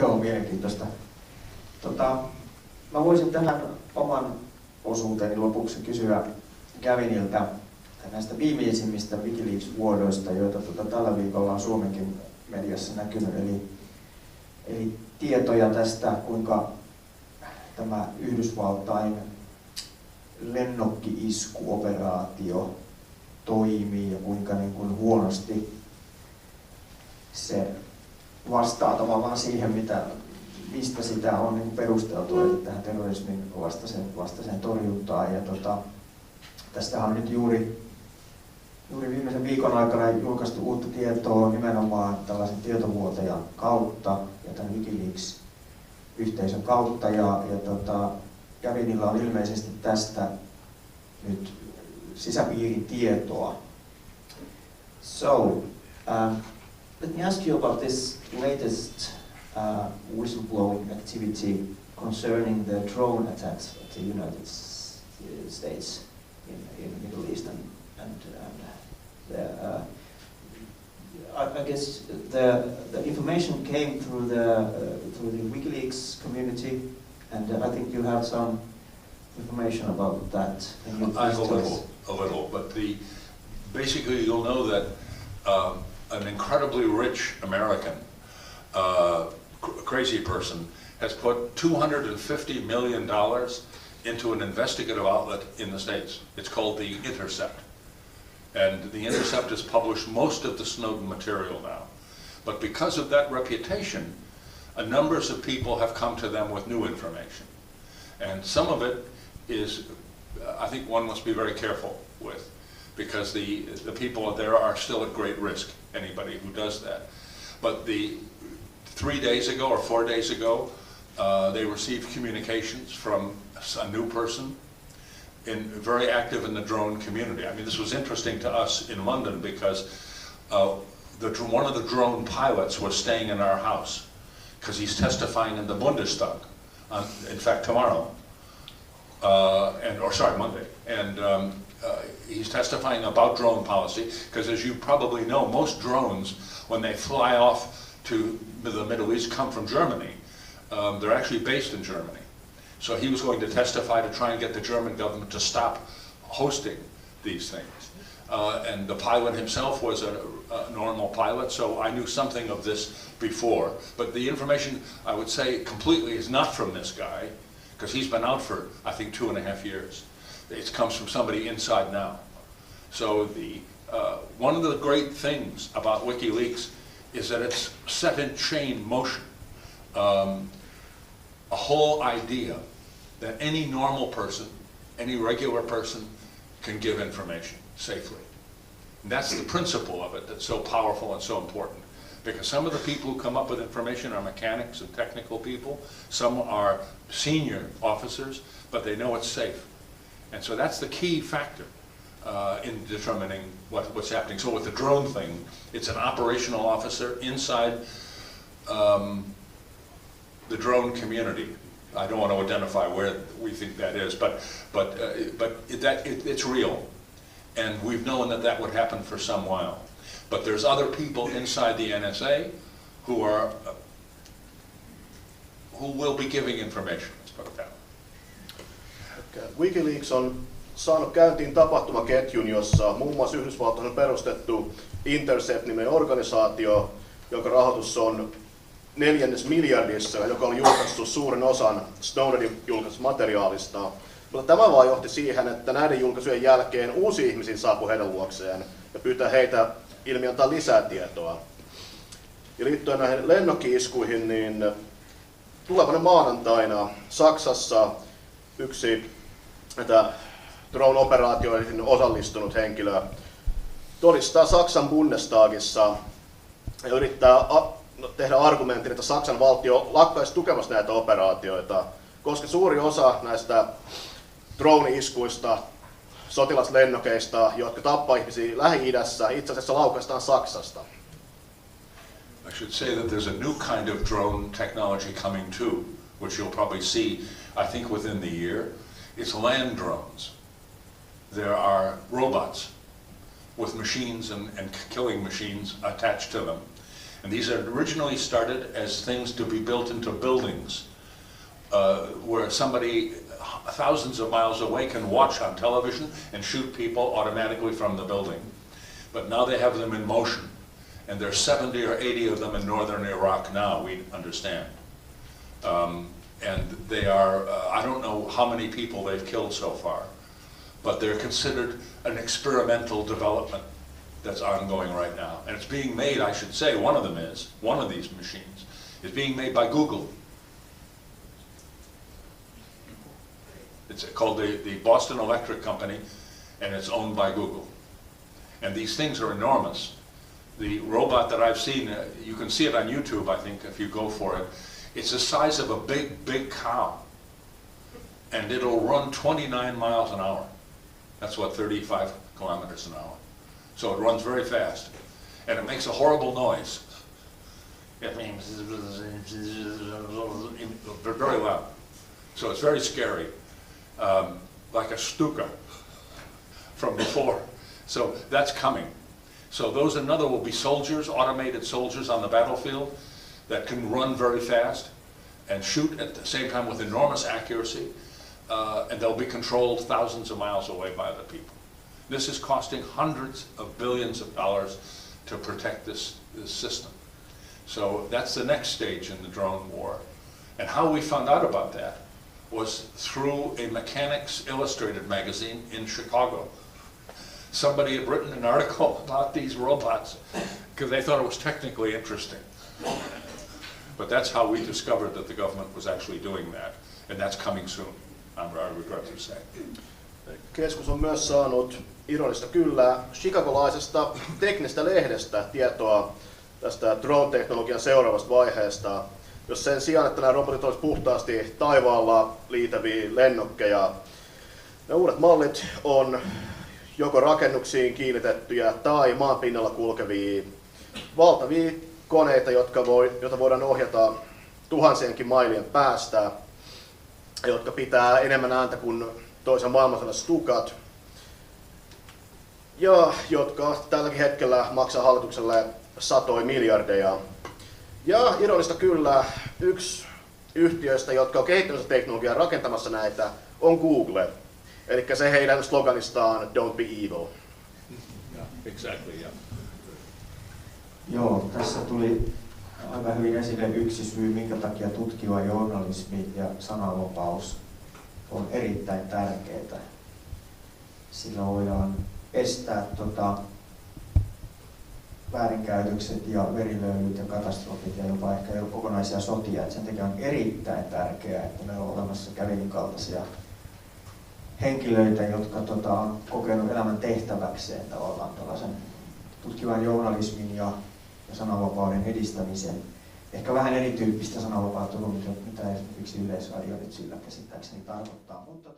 Joo, mielenkiintoista. Mä voisin tähän oman osuuteni lopuksi kysyä Gavinilta näistä viimeisimmistä WikiLeaks-vuodoista, joita tällä viikolla on Suomenkin mediassa näkynyt. Eli tietoja tästä, kuinka tämä Yhdysvaltain lennokki-iskuoperaatio toimii ja kuinka niin kuin huonosti se vastaa tavallaan siihen, mistä sitä on niin perusteltu, eli tähän terrorismin vastaiseen torjuntaan. Ja tästähän on nyt juuri viimeisen viikon aikana julkaistu uutta tietoa nimenomaan tällaisen tietovuotajan kautta ja tämän WikiLeaks-yhteisön kautta. Gavinilla on ilmeisesti tästä nyt sisäpiiritietoa. So, let me ask you about this latest whistleblowing activity concerning the drone attacks at the United States in the Middle East and I guess the information came through the WikiLeaks community, and I think you have some information about that. I have a little, but basically you'll know that an incredibly rich American, crazy person, has put $250 million into an investigative outlet in the States. It's called The Intercept. And The Intercept has published most of the Snowden material now. But because of that reputation, numbers of people have come to them with new information. And some of it is, I think one must be very careful with, because the people there are still at great risk, anybody who does that. But 3 days ago or 4 days ago, they received communications from a new person very active in the drone community. I mean, this was interesting to us in London because one of the drone pilots was staying in our house because he's testifying in the Bundestag, in fact tomorrow, Monday. And he's testifying about drone policy because, as you probably know, most drones, when they fly off to the Middle East, come from Germany. They're actually based in Germany. So he was going to testify to try and get the German government to stop hosting these things. And the pilot himself was a normal pilot, so I knew something of this before. But the information, I would say, completely is not from this guy, because he's been out for, I think, 2.5 years. It comes from somebody inside now. So one of the great things about WikiLeaks is that it's set in chain motion. A whole idea that any normal person, any regular person, can give information safely. And that's the principle of it that's so powerful and so important. Because some of the people who come up with information are mechanics and technical people. Some are senior officers, but they know it's safe. And so that's the key factor in determining what's happening. So with the drone thing, it's an operational officer inside the drone community. I don't want to identify where we think that is, but it's real, and we've known that would happen for some while. But there's other people inside the NSA who will be giving information. Let's put it that way. WikiLeaks on saanut käyntiin tapahtumaketjun, jossa muun muassa Yhdysvaltoihin on perustettu Intercept-niminen organisaatio, jonka rahoitus on 4 miljardissa, joka oli julkaistu suurin osan Snowdenin julkaisusta materiaalista. Mutta tämä vaan johti siihen, että näiden julkaisujen jälkeen uusi ihmisiä saapui heidän luokseen ja pyytää heitä antaa lisää tietoa. Ja liittyen näihin lennokki-iskuihin, niin tulevana maanantaina Saksassa yksi näitä drone-operaatioihin osallistunut henkilö todistaa Saksan Bundestagissa ja yrittää tehdä argumentin, että Saksan valtio lakkaisi tukemasta näitä operaatioita, koska suuri osa näistä drone-iskuista, sotilaslennokeista, jotka tappaa ihmisiä Lähi-idässä, itse asiassa laukaistaan Saksasta. I should say that there's a new kind of drone technology coming too, which you'll probably see, I think, within the year. It's land drones. There are robots with machines and killing machines attached to them. And these are originally started as things to be built into buildings, where somebody thousands of miles away can watch on television and shoot people automatically from the building. But now they have them in motion, and there's 70 or 80 of them in northern Iraq now, we understand. And they are, I don't know how many people they've killed so far, but they're considered an experimental development that's ongoing right now. And it's being made, I should say, one of these machines is being made by Google. It's called the Boston Electric Company, and it's owned by Google. And these things are enormous. The robot that I've seen, you can see it on YouTube, I think, if you go for it. It's the size of a big, big cow. And it'll run 29 miles an hour. That's what, 35 kilometers an hour. So it runs very fast. And it makes a horrible noise. It means very loud. So it's very scary. Like a Stuka from before. So that's coming. So those another will be soldiers, automated soldiers on the battlefield that can run very fast and shoot at the same time with enormous accuracy, and they'll be controlled thousands of miles away by the people. This is costing hundreds of billions of dollars to protect this system. So that's the next stage in the drone war. And how we found out about that was through a Mechanics Illustrated magazine in Chicago. Somebody had written an article about these robots because they thought it was technically interesting. But that's how we discovered that the government was actually doing that, and that's coming soon, I regret to say. Keskus on myös saanut ironista kyllä chicagolaisesta teknisestä lehdestä tietoa tästä drone-teknologian seuraavasta vaiheesta, jos sen sijaan, että nämä robotit olisivat puhtaasti taivaalla liitäviä lennokkeja. Ne uudet mallit on joko rakennuksiin kiinnitettyjä tai maan pinnalla kulkevia valtavia koneita, joita voidaan ohjata tuhansienkin mailien päästä, jotka pitää enemmän ääntä kuin toisen maailmansodan Stukat, ja jotka tälläkin hetkellä maksaa hallitukselle satoja miljardeja. Ja ironista kyllä, yksi yhtiöistä, jotka on kehittämässä teknologiaa rakentamassa näitä, on Google. Eli se heidän sloganistaan Don't be evil. Yeah, exactly, yeah. Joo, tässä tuli aika hyvin esille yksi syy, minkä takia tutkiva journalismi ja sananvapaus on erittäin tärkeää. Sillä voidaan estää väärinkäytökset ja verilöylyt ja katastrofit ja jopa ehkä kokonaisia sotia. Et sen takia on erittäin tärkeää, että meillä on olemassa Gavinin kaltaisia henkilöitä, jotka on kokenut elämän tehtäväkseen tavallaan tällaisen tutkivan journalismin ja sananvapauden edistämisen. Ehkä vähän erityyppistä sananvapautta kuin mitä esimerkiksi Yleisradio nyt sillä käsittääkseni tarkoittaa. Mutta